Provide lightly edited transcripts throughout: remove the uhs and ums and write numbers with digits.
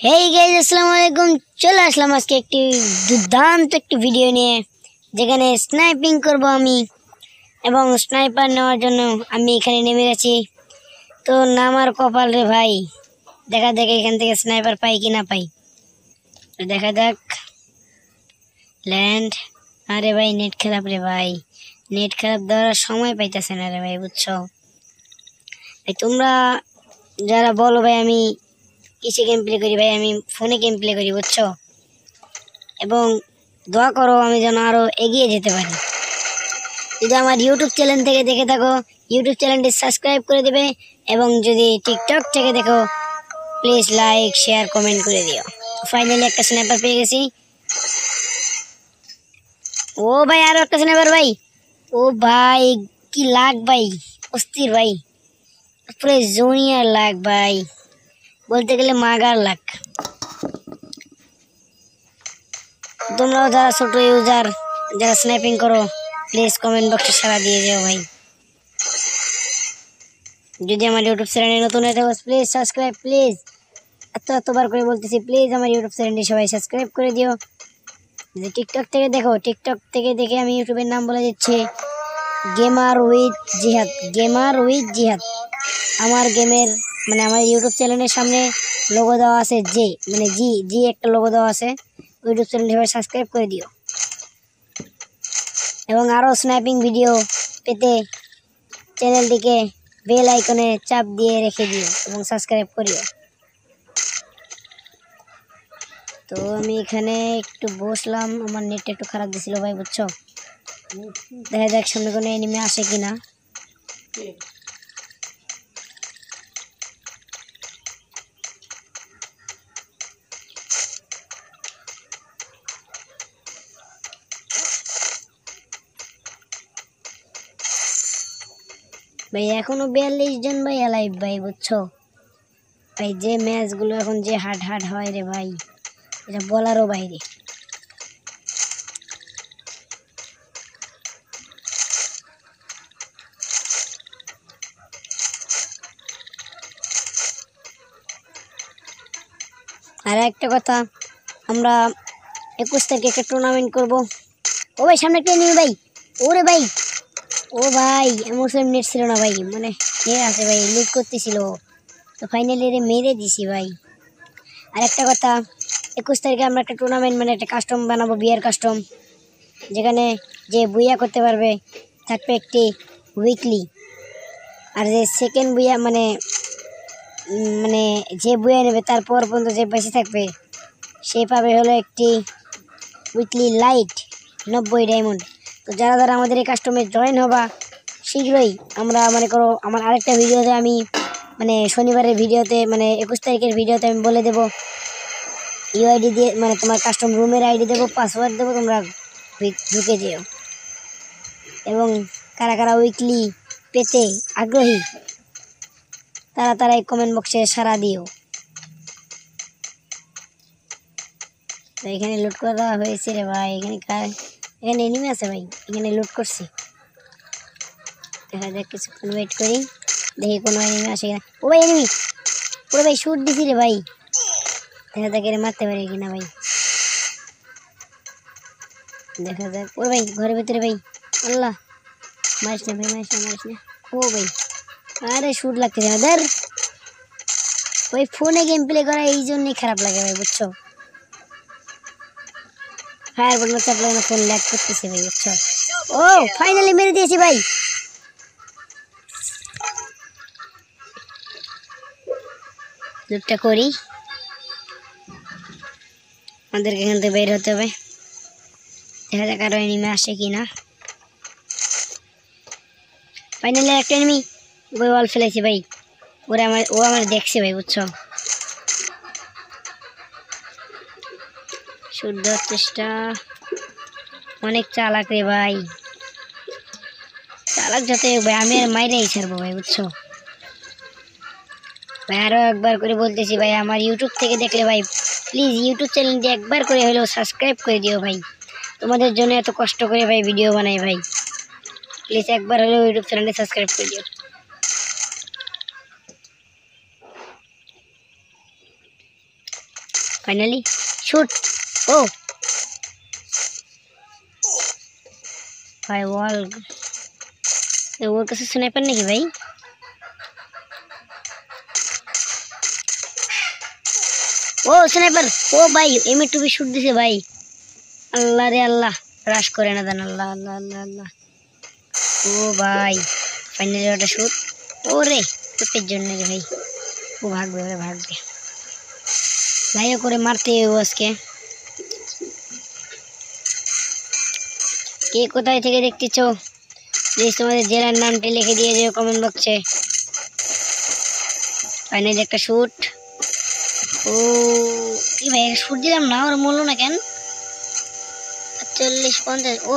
Hey guys, আসসালামু আলাইকুম। চলে আসলাম আজকে একটি দুর্দান্ত একটি ভিডিও নিয়ে, যেখানে স্নাইপিং করব আমি। এবং স্নাইপার নেওয়ার জন্য আমি এখানে নেমে গেছি। তো নামার কপাল রে ভাই, দেখা যাক এখান থেকে স্নাইপার পাই কি না পাই। তো দেখা যাক। ল্যান্ড। আরে ভাই নেট খারাপ রে ভাই, নেট খারাপ দেওয়ার সময় পাইতেছে না রে ভাই, বুঝছো? তোমরা যারা বলো ভাই আমি কিসে গেম প্লে করি, ভাই আমি ফোনে গেম প্লে করি, বুঝছো? এবং দোয়া করো আমি যেন আরও এগিয়ে যেতে পারি। যদি আমার ইউটিউব চ্যানেল থেকে দেখে থাকো, ইউটিউব চ্যানেলটি সাবস্ক্রাইব করে দেবে। এবং যদি টিকটক থেকে দেখো, প্লিজ লাইক শেয়ার কমেন্ট করে দিও। ফাইনালি একটা স্ন্যাপার পেয়ে গেছি। ও ভাই আরও একটা স্ন্যাপার ভাই। ও ভাই কি লাগ ভাই, অস্থির ভাই, পুরো জুনিয়র লাগ ভাই, বলতে গেলে মাগার লাগ। তোমরাও যারা ছোট ইউজার, যারা স্ন্যাপিং করো, প্লিজ কমেন্ট বক্সে সাড়া দিয়ে যাও ভাই। যদি আমার ইউটিউব চ্যানেলে নতুন হয়ে থাকো, প্লিজ সাবস্ক্রাইব, প্লিজ এতবার করে বলতেছি, প্লিজ আমার ইউটিউব চ্যানেলটি সবাই সাবস্ক্রাইব করে দিও। যদি টিকটক থেকে দেখো, টিকটক থেকে দেখে আমি ইউটিউবের নাম বলে দিচ্ছি, গেমার উইথ জিহাদ। গেমার উইথ জিহাদ আমার গেমের আমার ইউটিউব চ্যানেলের সামনে লোগো দেওয়া আছে, জে জি জি একটা লোগো দেওয়া আছে। ইউটিউব চ্যানেলটি সবাই সাবস্ক্রাইব করে দিও। এবং আরও স্ন্যাপিং ভিডিও পেতে চ্যানেলটিকে বেল আইকনে চাপ দিয়ে রেখে দিও এবং সাবস্ক্রাইব করিও। তো আমি এখানে একটু বসলাম, আমার নেট একটু খারাপ দিছিল ভাই, বুঝছো? দেখা যাক সামনে কোনো এনিমি আসে কিনা। ভাই এখনো 42 জন ভাই অ্যালাইভ ভাই, বুঝছো? ভাই যে ম্যাচগুলো এখন যে হার্ড হয় রে ভাই, এটা বলারও বাইরে। আর একটা কথা, আমরা 21 তারিখে একটা টুর্নামেন্ট করব। ও ভাই সামনে একটা নিয়ে ভাই, ওরে ভাই, ও ভাই এমন সময় নেট ছিল না ভাই, এ আছে ভাই, লুট করতেছিল। তো ফাইনালি এর মেরে দিছি ভাই। আর একটা কথা, 21 তারিখে আমরা একটা টুর্নামেন্ট একটা কাস্টম বানাবো, বিয়ার কাস্টম, যেখানে যে বুইয়া করতে পারবে থাকবে একটি উইকলি। আর যে সেকেন্ড বুইয়া যে বুইয়া নেবে তারপর পর্যন্ত যে বেঁচে থাকবে সে পাবে হলো একটি উইকলি লাইট 90 ডায়মন্ড। তো যারা যারা আমাদের এই কাস্টমে জয়েন হবা, শীঘ্রই আমরা করো আমার আরেকটা ভিডিওতে আমি শনিবারের ভিডিওতে 21 তারিখের ভিডিওতে আমি বলে দেবো ইউআইডি দিয়ে, তোমার কাস্টম রুমের আইডি দেবো, পাসওয়ার্ড দেবো, তোমরা ঢুকে যেও। এবং কারা কারা উইকলি পেতে আগ্রহী তারা এই কমেন্ট বক্সে সাড়া দিও। তো এখানে লুট করা হয়েছে রে ভাই, এখানে এনিমি আছে ভাই, এখানে লুট করছি। দেখা যাক কিছুক্ষণ ওয়েট করি, দেখি কোনো এনিমি আসে কিনা। ও ভাই এনিমি, ওরে ভাই শুট দিছি রে ভাই, দেখা যাক এর মারতে পারি কিনা ভাই, দেখা যাক। ও ভাই ঘরের ভিতরে ভাই, আল্লাহ মারিস না ভাই, মারিস না। ও ভাই আরে শুট লাগতেছে আমাদের। ওই ফোনে গেম প্লে করা এই জন্যই খারাপ লাগে ভাই, বুঝছো? ফায়ার বাটন চাপলে না ফোন ল্যাগ করতেছে ভাই, বুঝছো? ও ফাইনালি মেরে দিয়েছি ভাই। লুটটা করি, আমাদেরকে এখান থেকে বের হতে হবে। দেখা যাক আরো এনিমি আসে কিনা। ফাইনালি একটা এনিমি ওই ওয়াল ফেলেছি ভাই, ও আমার দেখছে ভাই, বুঝছো? শুট দেওয়ার চেষ্টা, অনেক চালাক রে ভাই, চালাক যাতে ভাই আমি আর মাইরেই ছাড়বো ভাই, বুঝছো? ভাই আরো একবার করে বলতেছি ভাই, আমার ইউটিউব থেকে দেখলে ভাই প্লিজ ইউটিউব চ্যানেলটি একবার করে হলেও সাবস্ক্রাইব করে দিও ভাই। তোমাদের জন্য এত কষ্ট করে ভাই ভিডিও বানাই ভাই, প্লিজ একবার হলেও ইউটিউব চ্যানেলটি সাবস্ক্রাইব করে দিও। Finally shoot. ও ভাই ওয়াল, ওর কাছে স্নাইপার নাকি ভাই? ও স্নাইপার, ও ভাই M2 শুট দিছে ভাই। আল্লাহ রে আল্লাহ, রাশ করে না দেন, আল্লাহ আল্লাহ আল্লাহ আল্লাহ। ও ভাই ফাইনালি ওটা শুট। ওরে শুটের জন্য রে ভাই, ও ভাগবে, ওরে ভাগবে ভাইও করে মারতে ও আজকে। কে কোথায় থেকে দেখতেছ প্লিজ তোমাদের জেলার নামটি লিখে দিয়ে যেও কমেন্ট বক্সে। ফাইনালি একটা শুট। ও কি ভাই শুট দিলাম না, ওর মূল্য না কেন? 40-50। ও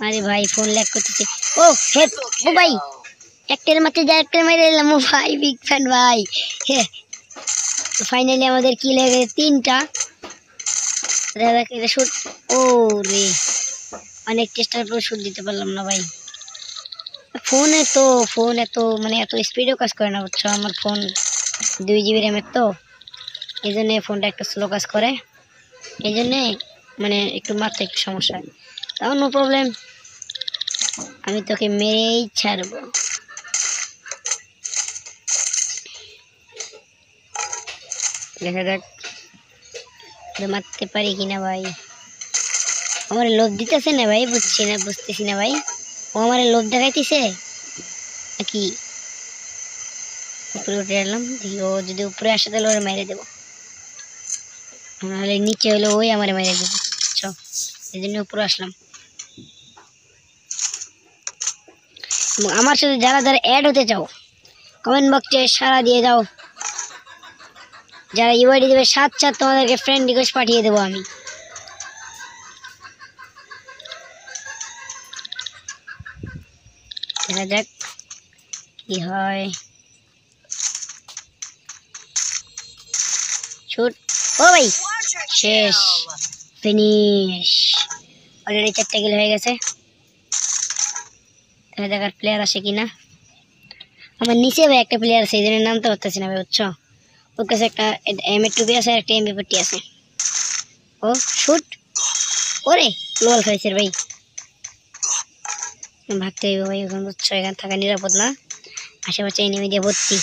আরে ভাই ফোন ল্যাগ করতেছে। ও হেড, ও ভাই একটার মাত্র যা একটা মেরে দিলাম। ও ভাই বিগ ফ্যান ভাই। ফাইনালি আমাদের কি লাগে 3টা। এটা শুট। ও রে অনেক চেষ্টার পর শুট দিতে পারলাম না ভাই। ফোন এত মানে এত স্পিডও কাজ করে না বুঝছো। আমার ফোন 2 GB র্যামের, তো এই জন্য ফোনটা একটু স্লো কাজ করে, এই জন্যে মানে একটু মাত্রা একটু সমস্যা। তাও নো প্রবলেম, আমি তোকে মেরেই ছাড়বো। দেখা যাক মারতে পারি কিনা ভাই। আমার লোভ দিতেছে না ভাই, বুঝতেছি না ভাই, ও আমার লোভ দেখাইতেছে নাকি? উপরে উঠে এলাম, দেখি ও যদি উপরে আসে তাহলে ওরা মেরে দেবো, নাহলে নিচে হলে ওই আমার মেরে দেবো বুঝছো, এই জন্য উপরে আসলাম। এবং আমার সাথে যারা যারা অ্যাড হতে চাও কমেন্ট বক্সে সাড়া দিয়ে যাও। যারা ইউআইডি দেবে 7 তোমাদেরকে ফ্রেন্ড রিকোয়েস্ট পাঠিয়ে দেবো আমি। দেখা যাক কি হয়। শুট। ও ভাই শেষ, ফিনিশ। অলরেডি 4টা কিল হয়ে গেছে। দেখা যাক আর প্লেয়ার আসে কিনা। আমার নিচে ভাই একটা প্লেয়ার আছে, এই জন্য নামতে পারতেছি না ভাই বুঝছো। ওর কাছে একটা M2 আছে আর একটা MP40 আছে। ও শুট। ওরে লোল খাইছে ভাই, ভাগতে হইব ভাই এখন বুঝছো, এখানে থাকা নিরাপদ না, আশেপাশে এনিমি দিয়ে ভর্তি,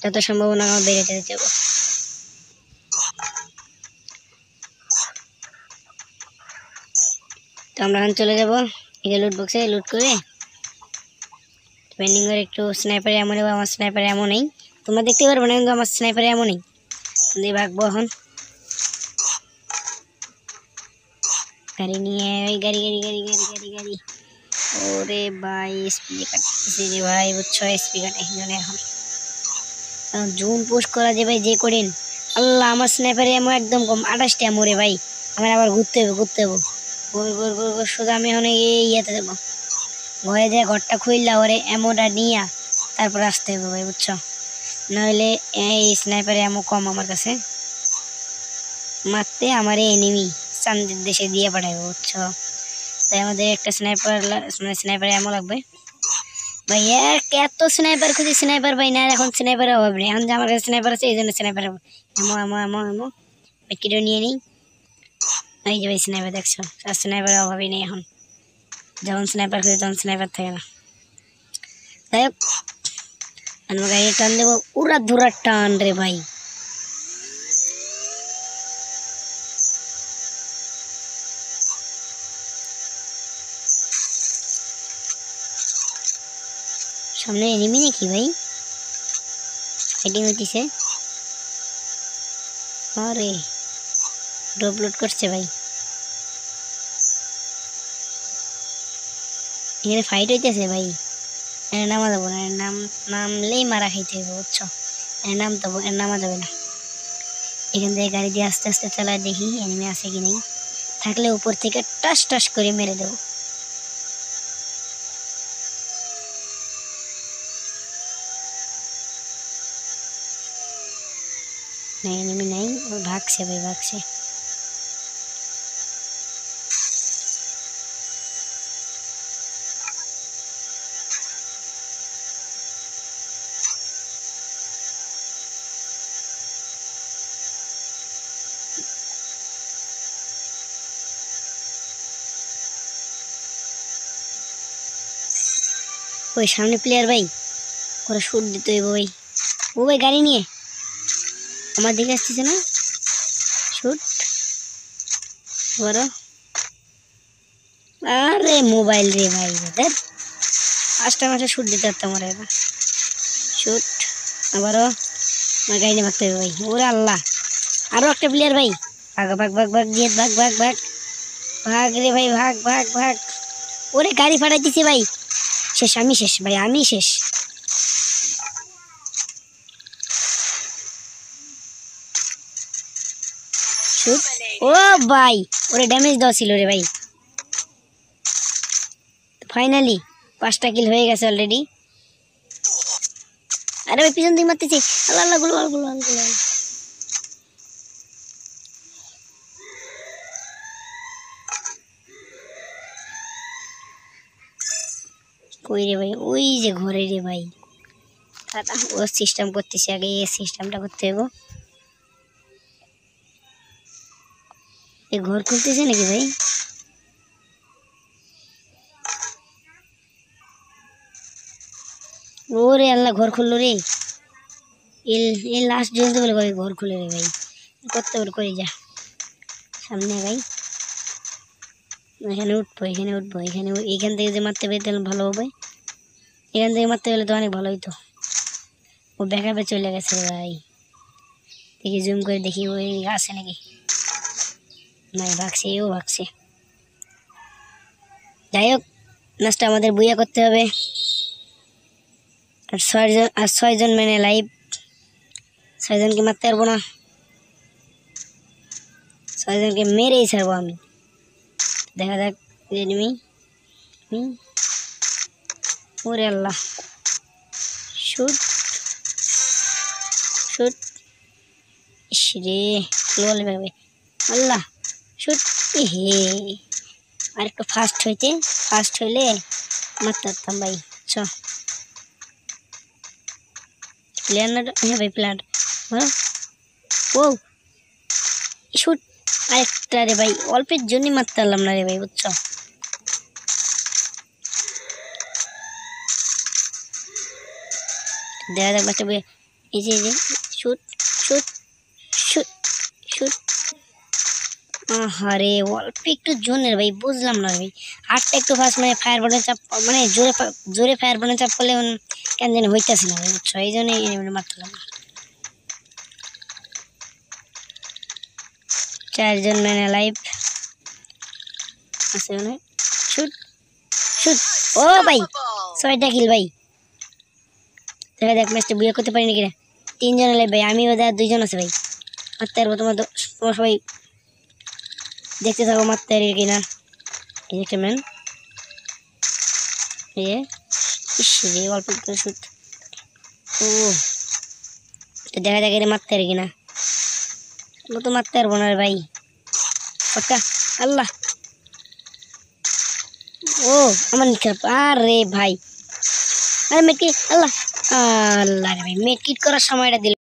যত সম্ভাবনা আমার বেড়ে যেতে যাবো। তো আমরা এখন চলে যাবো এই লুট বক্সে, লুট করে পেন্ডিং করে একটু স্নাইপার এমন, আমার স্নাইপার এমনই তোমরা দেখতে পারবো না, কিন্তু আমার স্নাইপার এমনই দিয়ে ভাগবো এখন। গাড়ি নিয়ে ওই গাড়ি গাড়ি গাড়ি গাড়ি গাড়ি গাড়ি। ওরে ভাই স্পিড কাটতেছি রে ভাই বুঝছো, স্পিড কাটে এখন জুন পোস্ট করা যে ভাই যে করেন। আল্লাহ আমার স্নাইপারে এমন একদম কম, 28টা এমন রে ভাই। আমার আবার ঘুরতে হবে গোল গোল গোল গোল শুধু আমি এখন ইয়েতে যাবো, ঘরে যে ঘরটা খুললা ওরে এমনটা নিয়া তারপর আসতে হবে ভাই বুঝছো, নইলে এই স্নাইপারে এমন কম আমার কাছে, মারতে আমার এনিমি চান্দের দেশে দিয়ে পাঠাবে বুঝছো। তাই আমাদের একটা স্নাইপার মানে স্নাইপার এমন লাগবে ভাই। এত স্নাইপার খুঁজি, স্নাইপার ভাই না, এখন স্নাইপারের অভাব নেই, এখন যে আমার কাছে স্নাইপার আছে এই জন্য স্নাইপার এমো এমো এমো এমো কিটো নিয়ে নিই। এই যে ভাই স্নাইপার দেখছো, আর স্নাইপারের অভাবই নেই এখন, যখন স্নাইপার খুঁজি তখন স্নাইপার থাকে না। যাই হোক আমরা গাড়ি টান দেবো, উড়া ধুরা টান রে ভাই। সামনে এনিমি নাকি ভাই, ফাইটিং হইতেছে। আরে ড্রপ লোড করছে ভাই, এখানে ফাইট হইতেছে ভাই, এখানে নামা যাবো না, নামলেই মারা খাইতে হবে বুঝছো, নামা যাবে না। এখান থেকে গাড়ি দিয়ে আস্তে আস্তে চালায় দেখি এনিমি আছে কি নেই, থাকলে উপর থেকে টাস টাস করে মেরে দেবো। এনিমি নাই, ও ভাগছে ভাই ভাগছে। ওই সামনে প্লেয়ার ভাই, ওরা শুট দিতে হইব ভাই। ও ভাই গাড়ি নিয়ে আমার দিকে আসতেছে না, শুট বড়। আরে মোবাইল রে ভাই, দেখ পাঁচটা মাসে শুট দিতে পারতাম ওরা। এবার শুট আবারও আমার গাড়ি নিয়ে ভাগতে হবে ভাই। ওরে আল্লাহ, আরও একটা প্লেয়ার ভাই। ভাগ ভাগ ভাগ ভাগ দিয়ে ভাগ ভাগ ভাগ ভাগ রে ভাই, ভাগ ভাগ ভাগ। ওরে গাড়ি ফাটাই দিছে ভাই। শেষ, আমি শেষ ভাই, আমি শেষ। ও ভাই, ওরে ড্যামেজ দেওয়া ছিল রে ভাই। ফাইনালি 5টা কিল হয়ে গেছে অলরেডি। আরে ভাই পিছন দিকে মারতেছি। আল্লাহ আল্লাহ, গুলো গুলো গুলো। কই রে ভাই, ওই যে ঘরে রে ভাই। ও সিস্টেম করতেছি, আগে এই সিস্টেমটা করতে হবে। এই ঘর খুলতেছে নাকি ভাই? ওরে আল্লাহ, ঘর খুললো রে। এই লাস্ট জলদি বলে ভাই ঘর খুলে রে ভাই। করতে বলে করে যা সামনে ভাই। এখানে উঠবো, এখানে উঠবো, এখান থেকে যে মারতে পারি তাহলে ভালো হবে। এখান থেকে মারতে গেলে তো অনেক ভালো হইতো। ও ব্যাকআপে চলে গেছে ভাই। দেখি জুম করে দেখি ওই আছে নাকি। না ভাগছে, ও ভাগছে। যাই হোক, ম্যাচটা আমাদের বুইয়া করতে হবে। আর 6 জন মানে লাইভ। 6 জনকে মারতে পারবো না, 6 জনকে মেরেই ছাড়বো আমি। দেখা যাক এনিমি। ওরে আল্লাহ, শুট শুট। রে লোল ভাবে আল্লাহ, শুট। হে আর একটু ফাস্ট হইতে, ফাস্ট হইলে মারতে পারতাম ভাই। চ প্লেয়ার না, হ্যাঁ ভাই প্লেয়ার। ও শুট, আরেকটা রে ভাই। অল্পের জন্যই মারতে পারলাম না রে ভাই, বুঝছো। দেখা যাক বাচ্চা বই। এই যে শুট শুট শুট শুট। আরে অল্প একটু জোনের ভাই, বুঝলাম না ভাই। হাতটা একটু ফাস্ট, মানে ফায়ার বাটন চাপ, মানে জোরে জোরে ফায়ার বাটন চাপ করলে কেন যেন হইতেছে না ভাই, বুঝছো। এই জন্যই মারতাম না। 4 জন ম্যান লাইভ আছে মানে। Shoot shoot. ও ভাই 6টা কিল ভাই। দেখা যাক ম্যাচটা বুয়া করতে পারি নাকি না। 3 জন লাইভ ভাই, আমি ওদের 2 জন আছে ভাই। মারতে পারবো, তোমার সবাই দেখতে থাকো মারতে পারি কিনা। এই একটা ম্যান, এই অল্প করে শুট। ও দেখা যাক এটা মারতে পারি কিনা। ও তো মারতে পারবো না রে ভাই, পাক্কা। আল্লাহ, ও আমার খারাপ। আরে ভাই, আরে মেটকিট, আল্লাহ আল্লাহ রে ভাই, মেটকিট করার সময়টা দিল।